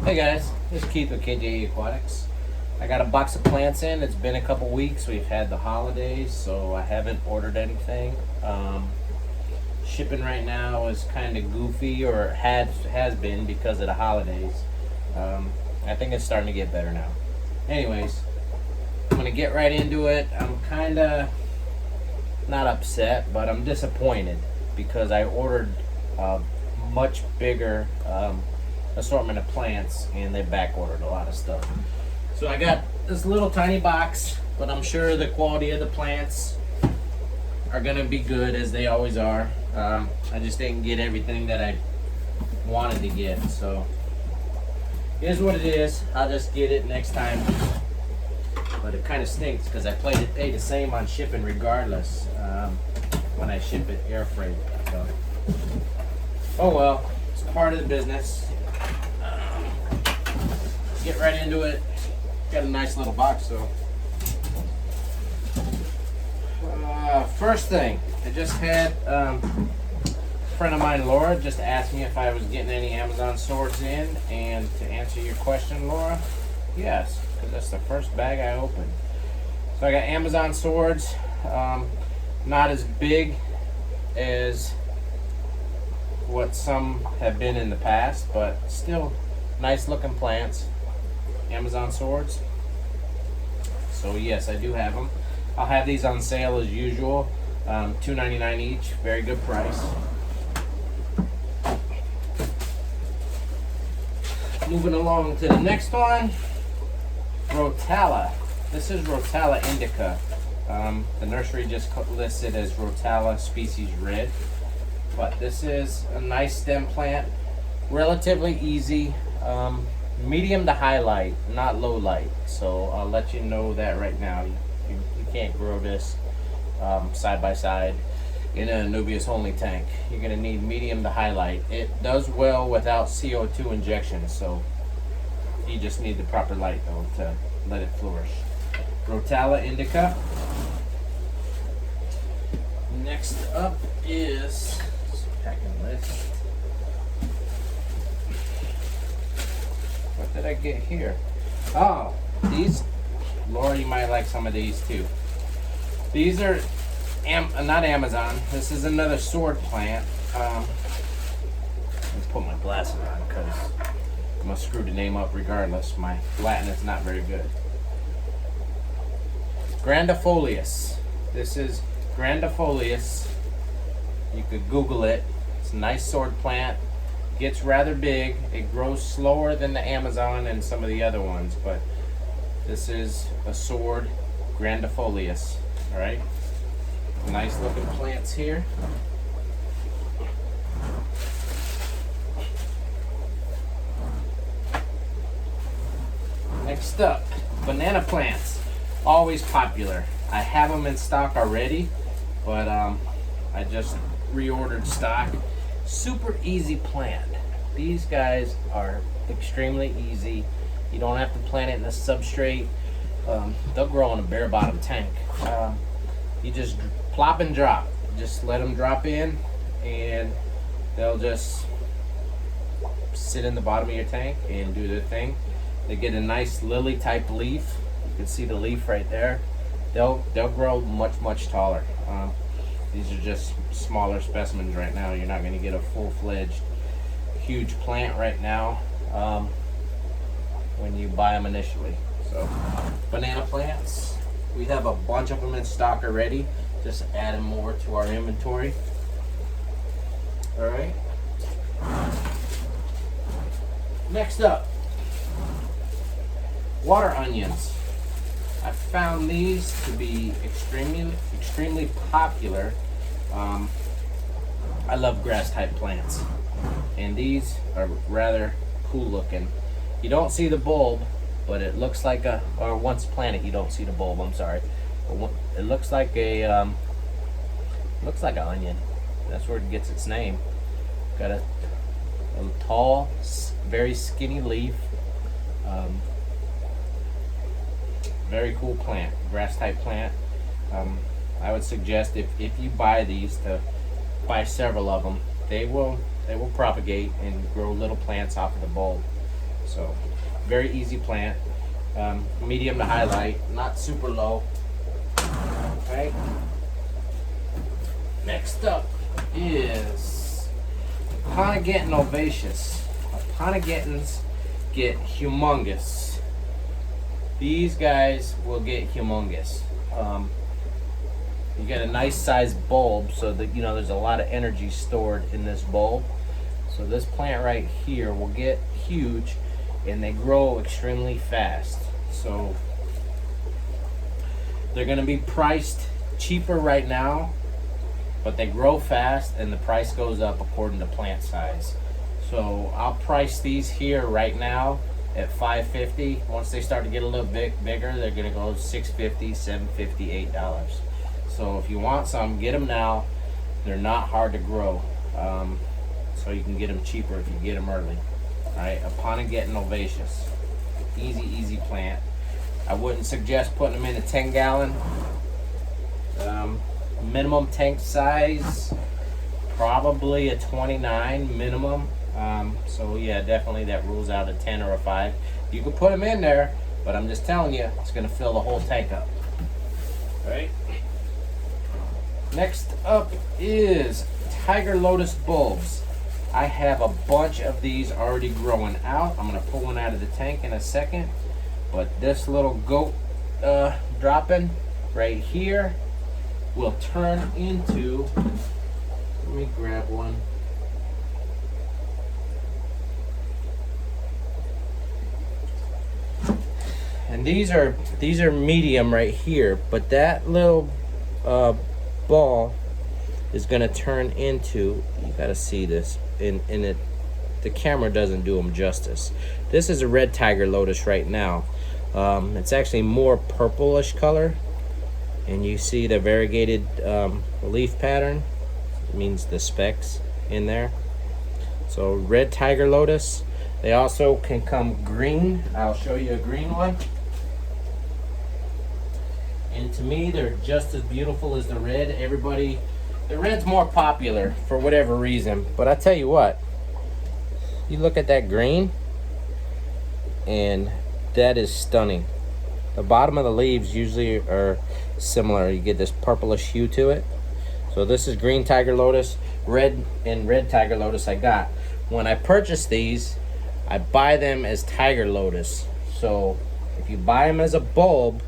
Hey guys, this is Keith with KJ Aquatics. I got a box of plants in. It's been a couple weeks. We've had the holidays, so I haven't ordered anything. Shipping right now is kind of goofy, or has been because of the holidays. I think it's starting to get better now. Anyways, I'm gonna get right into it. I'm kind of not upset, but I'm disappointed because I ordered a much bigger assortment of plants and they back ordered a lot of stuff. So I got this little tiny box, but I'm sure the quality of the plants are gonna be good as they always are. I just didn't get everything that I wanted to get, so here's what it is. I'll just get it next time. But it kind of stinks because I pay the same on shipping regardless when I ship it air freight. So, oh well, it's part of the business. Get right into it. Got a nice little box though. First thing, I just had a friend of mine, Laura, just asked me if I was getting any Amazon swords in, and to answer your question, Laura, yes, because that's the first bag I opened. So I got Amazon swords, not as big as what some have been in the past, but still nice looking plants. Amazon swords. So yes, I do have them. I'll have these on sale as usual, $2.99 each. Very good price. Moving along to the next one, Rotella. This is Rotella Indica. The nursery just listed as Rotella species red, but this is a nice stem plant, relatively easy. Medium to high light, not low light. So I'll let you know that right now. You can't grow this side by side in an Anubis only tank. You're going to need medium to high light. It does well without CO2 injection, so you just need the proper light though to let it flourish. Rotella Indica. Next up is packing list. What did I get here? Oh, these, Laura, you might like some of these too. These are not Amazon. This is another sword plant. Let's put my glasses on because I'm gonna screw the name up regardless. My Latin is not very good. Grandifolius. This is Grandifolius. You could Google it. It's a nice sword plant. Gets rather big. It grows slower than the Amazon and some of the other ones, but this is a sword Grandifolius. All right, nice looking plants here. Next up, banana plants. Always popular. I have them in stock already, but I just reordered stock. Super easy plant. These guys are extremely easy. You don't have to plant it in a substrate. They'll grow in a bare bottom tank. You just plop and drop. Just let them drop in and they'll just sit in the bottom of your tank and do their thing. They get a nice lily type leaf. You can see the leaf right there. They'll grow much taller. These are just smaller specimens right now. You're not going to get a full-fledged huge plant right now when you buy them initially. So banana plants, we have a bunch of them in stock already, just adding more to our inventory. All right, next up, water onions. I found these to be extremely popular. I love grass type plants, and these are rather cool looking. You don't see the bulb, but it looks like or once planted you don't see the bulb, I'm sorry. But it looks like an onion. That's where it gets its name. Got a tall, very skinny leaf. Very cool plant, grass type plant. I would suggest if you buy these to buy several of them. They will propagate and grow little plants off of the bulb. So very easy plant. Medium to highlight, not super low. Okay. Next up is Aponigeton Ovaceous. Aponigetons get humongous. These guys will get humongous. You get a nice sized bulb, so that there's a lot of energy stored in this bulb. So this plant right here will get huge, and they grow extremely fast. So they're going to be priced cheaper right now, but they grow fast and the price goes up according to plant size. So I'll price these here right now at $5.50. Once they start to get a little bit bigger, they're going to go $6.50, $7.50, $8. So if you want some, get them now. They're not hard to grow, so you can get them cheaper if you get them early. All right, Aponigeton Ovaceous, easy plant. I wouldn't suggest putting them in a 10-gallon. Minimum tank size, probably a 29 minimum. So yeah, definitely that rules out a 10 or a 5. You can put them in there, but I'm just telling you, it's going to fill the whole tank up. All right. Next up is Tiger Lotus bulbs. I have a bunch of these already growing out. I'm going to pull one out of the tank in a second. But this little goat dropping right here will turn into, let me grab one. And these are medium right here, but that little ball is going to turn into, you got to see this, in it, the camera doesn't do them justice. This is a red tiger lotus right now. It's actually more purplish color, and you see the variegated leaf pattern. It means the specks in there. So red tiger lotus. They also can come green. I'll show you a green one. And to me, they're just as beautiful as the red. The red's more popular for whatever reason, but I tell you what, you look at that green, and that is stunning. The bottom of the leaves usually are similar. You get this purplish hue to it. So this is green tiger lotus, red tiger lotus I got. When I purchase these, I buy them as tiger lotus. So if you buy them as a bulb,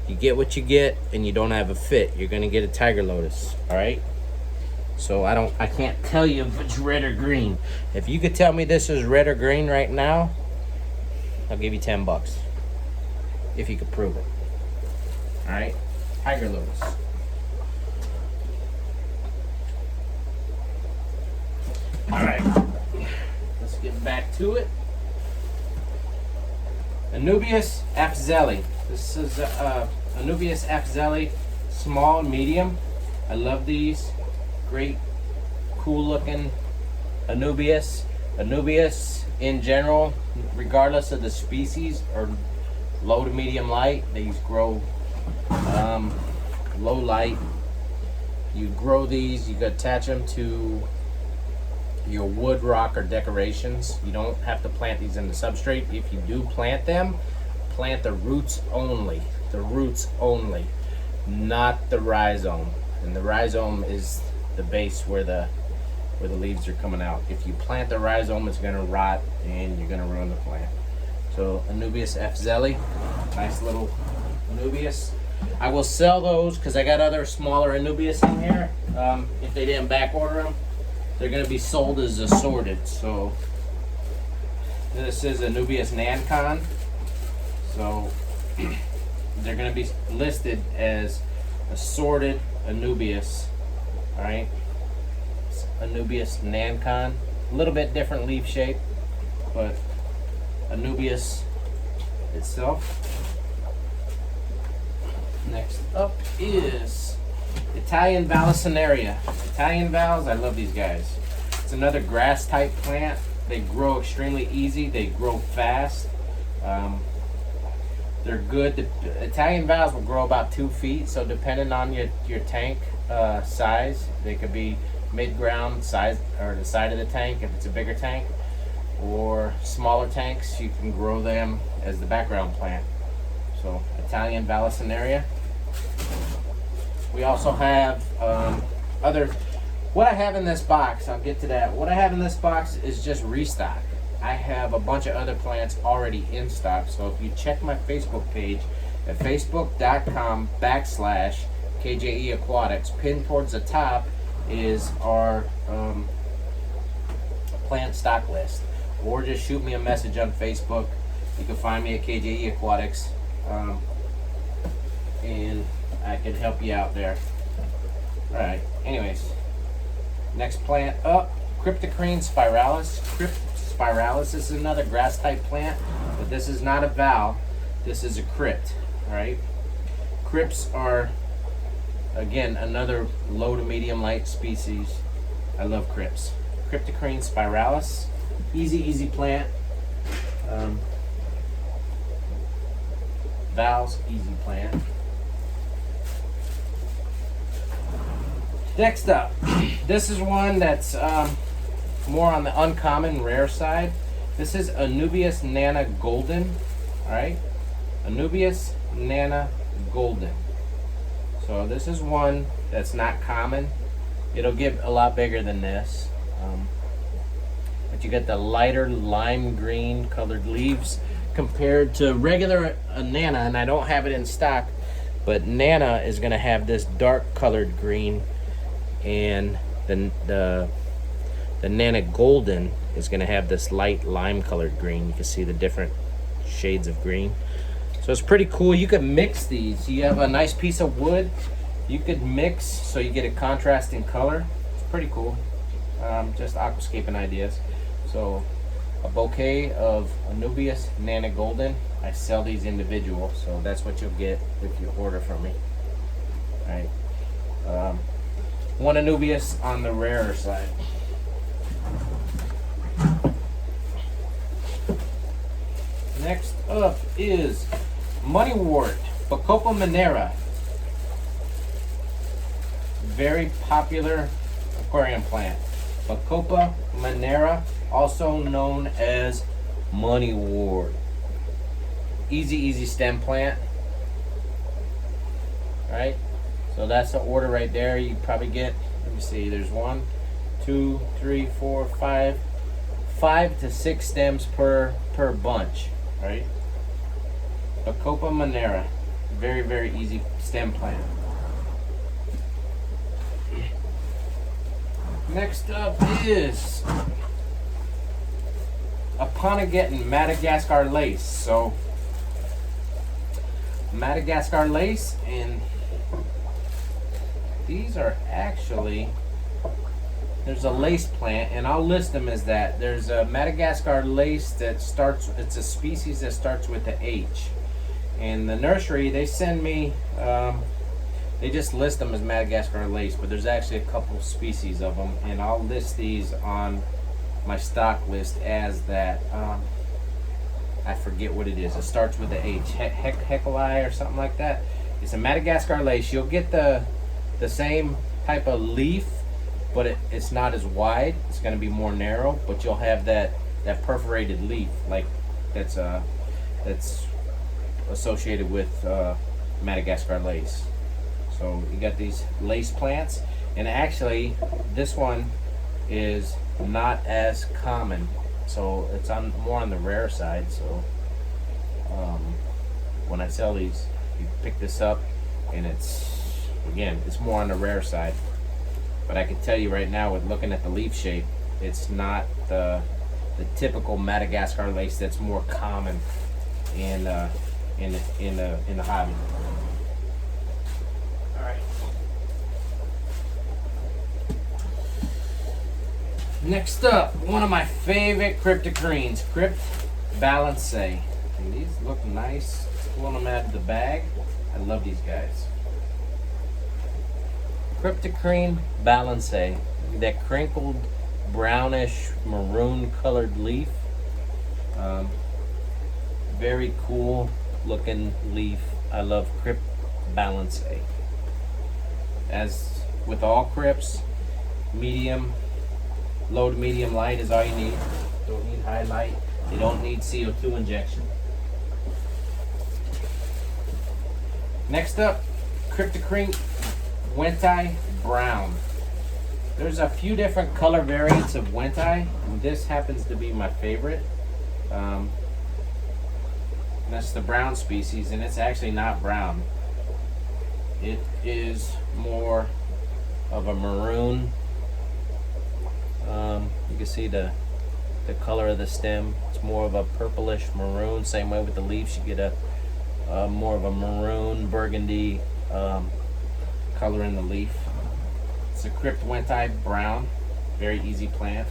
you get what you get, and you don't have a fit. You're gonna get a tiger lotus, all right? So I can't tell you if it's red or green. If you could tell me this is red or green right now, I'll give you $10 if you could prove it. All right, tiger lotus. All right, let's get back to it. Anubis Xelli. This is Anubis Xelli, small, medium. I love these. Great, cool looking Anubias. Anubias in general, regardless of the species, are low to medium light. These grow low light. You grow these, you can attach them to your wood, rock, or decorations. You don't have to plant these in the substrate. If you do plant them, plant the roots only. The roots only, not the rhizome. And the rhizome is the base where the leaves are coming out. If you plant the rhizome, it's going to rot and you're going to ruin the plant. So Anubis Xelli, nice little Anubias. I will sell those because I got other smaller Anubias in here. If they didn't back order them, they're going to be sold as assorted. So this is Anubias Nancon. So they're going to be listed as assorted Anubias. All right, it's Anubias Nancon, a little bit different leaf shape, but Anubias itself. Next up is Italian Vallisneria. Italian Vals, I love these guys. It's another grass type plant. They grow extremely easy. They grow fast. They're good. The Italian Vals will grow about 2 feet, so depending on your tank size, they could be mid-ground size or the side of the tank if it's a bigger tank, or smaller tanks, you can grow them as the background plant. So Italian Vallisneria. We also have what I have in this box, I'll get to that. What I have in this box is just restock. I have a bunch of other plants already in stock. So if you check my Facebook page at facebook.com/KJE Aquatics, pinned towards the top is our plant stock list. Or just shoot me a message on Facebook. You can find me at KJE Aquatics. And I can help you out there. Alright, anyways. Next plant up, Cryptocrane Spiralis. Crypt Spiralis is another grass type plant, but this is not a val, this is a crypt. Alright. Crypts are, again, another low to medium light species. I love crypts. Cryptocrane Spiralis. Easy plant. Val's easy plant. Next up, this is one that's more on the uncommon rare side. This is Anubis Nana Golden. Alright, Anubis Nana Golden. So this is one that's not common. It'll get a lot bigger than this. But you get the lighter lime green colored leaves compared to regular Nana, and I don't have it in stock, but Nana is going to have this dark colored green, and the Nana Golden is going to have this light lime colored green. You can see the different shades of green. So it's pretty cool. You could mix these. You have a nice piece of wood, you could mix so you get a contrasting color. It's pretty cool. Just aquascaping ideas. So a bouquet of Anubis Nana Golden. I sell these individual, so that's what you'll get if you order from me. Alright. One Anubis on the rarer side. Next up is Moneywort, Bacopa Manera. Very popular aquarium plant. Bacopa Manera, also known as Moneywort. Easy stem plant. Right? So that's the order right there. You probably get, let me see, there's 1, 2, 3, 4, 5 to 6 stems per bunch. Right? Bacopa Manera. Very easy stem plant. Next up is Aponigeton Madagascar Lace. So Madagascar Lace, and these are actually, there's a lace plant, and I'll list them as that. There's a Madagascar Lace that starts, it's a species that starts with the H. And the nursery, they send me, they just list them as Madagascar Lace, but there's actually a couple species of them, and I'll list these on my stock list as that. I forget what it is. It starts with the H. Heckelii or something like that. It's a Madagascar Lace. You'll get the same type of leaf, but it's not as wide. It's going to be more narrow, but you'll have that perforated leaf, like that's associated with Madagascar Lace. So you got these lace plants, and actually this one is not as common, so it's more on the rare side. So when I sell these, you pick this up, and it's more on the rare side. But I can tell you right now, with looking at the leaf shape, it's not the typical Madagascar Lace that's more common in the hobby. All right. Next up, one of my favorite cryptocranes, Crypt Balance A. And these look nice. Pulling them out of the bag. I love these guys. Cryptocrane Balance A. That crinkled brownish maroon colored leaf. Very cool looking leaf. I love Crypt Balance A. As with all crypts, low to medium light is all you need. don't need highlight, they don't need CO2 injection. Next up, Cryptocrane Wenti Brown. There's a few different color variants of Wenti, and this happens to be my favorite. That's the brown species, and it's actually not brown. It is more of a maroon. You can see the color of the stem. It's more of a purplish maroon. Same way with the leaves, you get a more of a maroon burgundy color in the leaf. It's a Crypt Wenti Brown. Very easy plant.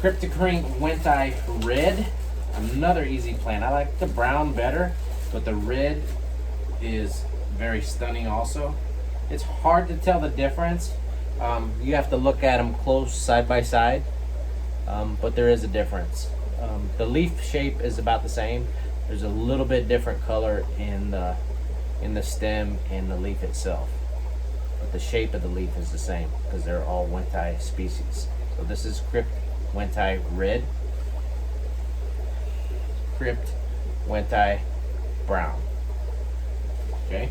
Cryptocrane Wenti Red. Another easy plant. I like the brown better, but the red is very stunning also. It's hard to tell the difference. You have to look at them close side by side, but there is a difference. The leaf shape is about the same. There's a little bit different color in the stem and the leaf itself, but the shape of the leaf is the same because they're all Wenti species. So this is Crypt Wenti Red, Crypt Wenti Brown. Okay.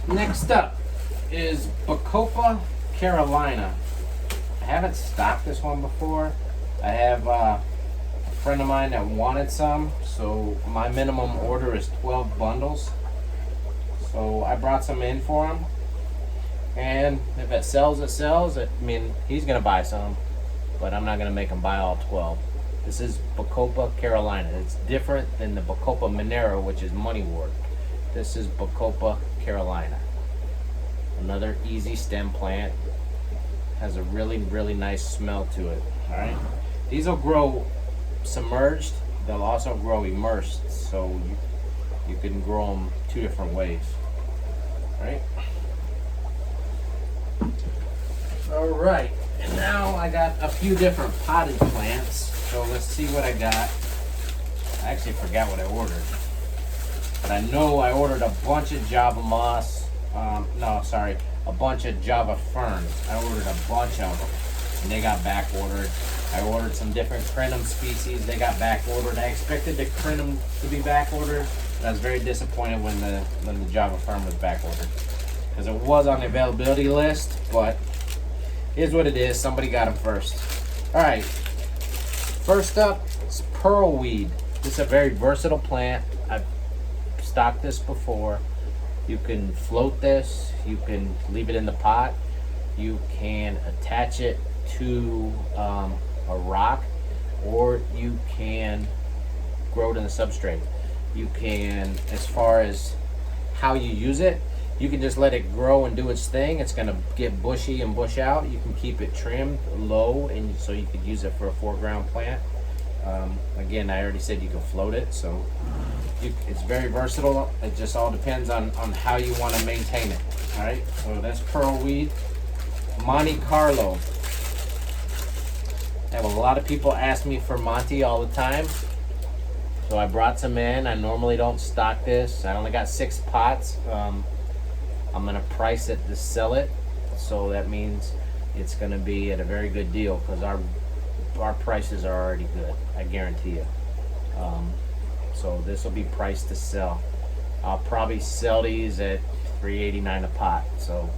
Next up is Bacopa Carolina. I haven't stocked this one before. I have a friend of mine that wanted some, so my minimum order is 12 bundles. So I brought some in for him, and if it sells, it sells. I mean, he's gonna buy some, but I'm not gonna make him buy all 12. This is Bacopa Carolina. It's different than the Bacopa Manera, which is money wart. This is Bacopa Carolina. Another easy stem plant. Has a really, really nice smell to it. All right. These will grow submerged. They'll also grow immersed. So you can grow them two different ways. All right. All right. And now I got a few different potted plants. So let's see what I got. I actually forgot what I ordered. But I know I ordered a bunch of Java moss. A bunch of Java ferns. I ordered a bunch of them, and they got back ordered. I ordered some different crinum species. They got back ordered. I expected the crinum to be back ordered, but I was very disappointed when the Java fern was back ordered because it was on the availability list. But here's what it is. Somebody got them first. All right. First up is Pearlweed. This is a very versatile plant. I've stocked this before. You can float this, you can leave it in the pot, you can attach it to a rock, or you can grow it in the substrate. You can, as far as how you use it, you can just let it grow and do its thing. It's gonna get bushy and bush out. You can keep it trimmed low, and so you could use it for a foreground plant. Again, I already said you can float it, so it's very versatile. It just all depends on how you want to maintain it. All right, so that's Pearlweed. Monte Carlo. I have a lot of people ask me for Monte all the time, so I brought some in. I normally don't stock this. I only got 6 pots. I'm gonna price it to sell it, so that means it's gonna be at a very good deal because our prices are already good. I guarantee you. So this will be priced to sell. I'll probably sell these at $3.89 a pot. So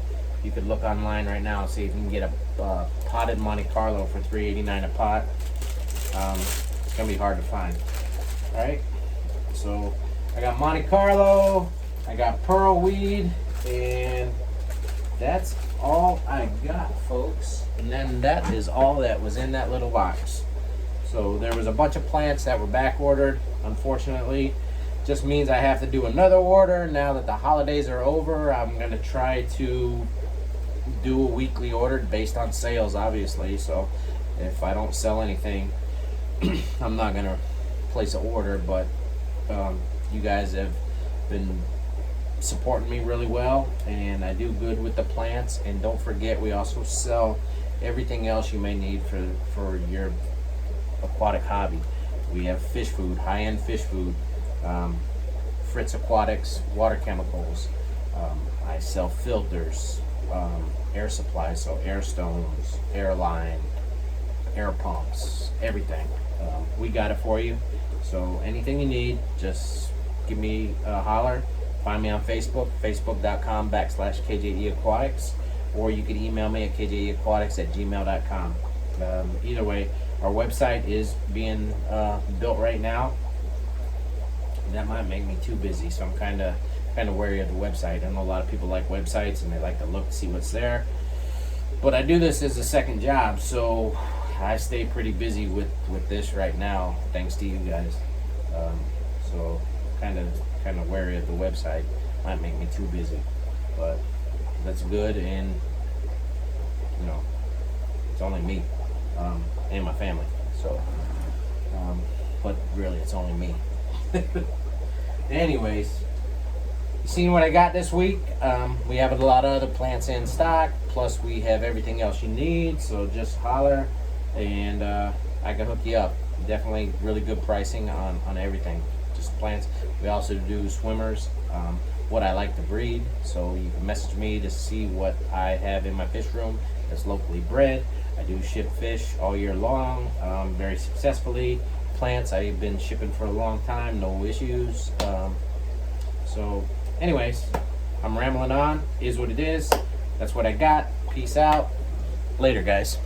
you could look online right now and see if you can get a potted Monte Carlo for $3.89 a pot. It's gonna be hard to find. All right. So I got Monte Carlo, I got Pearlweed, and that's all I got, folks. And then that is all that was in that little box. So there was a bunch of plants that were back ordered. Unfortunately, just means I have to do another order now that the holidays are over. I'm gonna try to do a weekly order based on sales, obviously. So if I don't sell anything, I'm not gonna place an order. But you guys have been supporting me really well, and I do good with the plants. And don't forget, we also sell everything else you may need for your aquatic hobby. We have fish food, high-end fish food, Fritz Aquatics, water chemicals, I sell filters, air supplies, so air stones, air line, air pumps, everything. We got it for you. So anything you need, just give me a holler. Find me on Facebook, facebook.com/KJE Aquatics, or you can email me at kjeaquatics@gmail.com. Either way, our website is being built right now. That might make me too busy, so I'm kind of wary of the website. I know a lot of people like websites and they like to look to see what's there, but I do this as a second job, so I stay pretty busy with this right now, thanks to you guys. So kind of wary of the website. Might make me too busy, but that's good, and you know, it's only me and my family. So, but really, it's only me. Anyways, you seen what I got this week? We have a lot of other plants in stock, plus we have everything else you need, so just holler and I can hook you up. Definitely really good pricing on everything, just plants. We also do swimmers, what I like to breed, so you can message me to see what I have in my fish room that's locally bred. I do ship fish all year long, very successfully. Plants I've been shipping for a long time, no issues. So anyways, I'm rambling on. Is what it is. That's what I got. Peace out. Later, guys.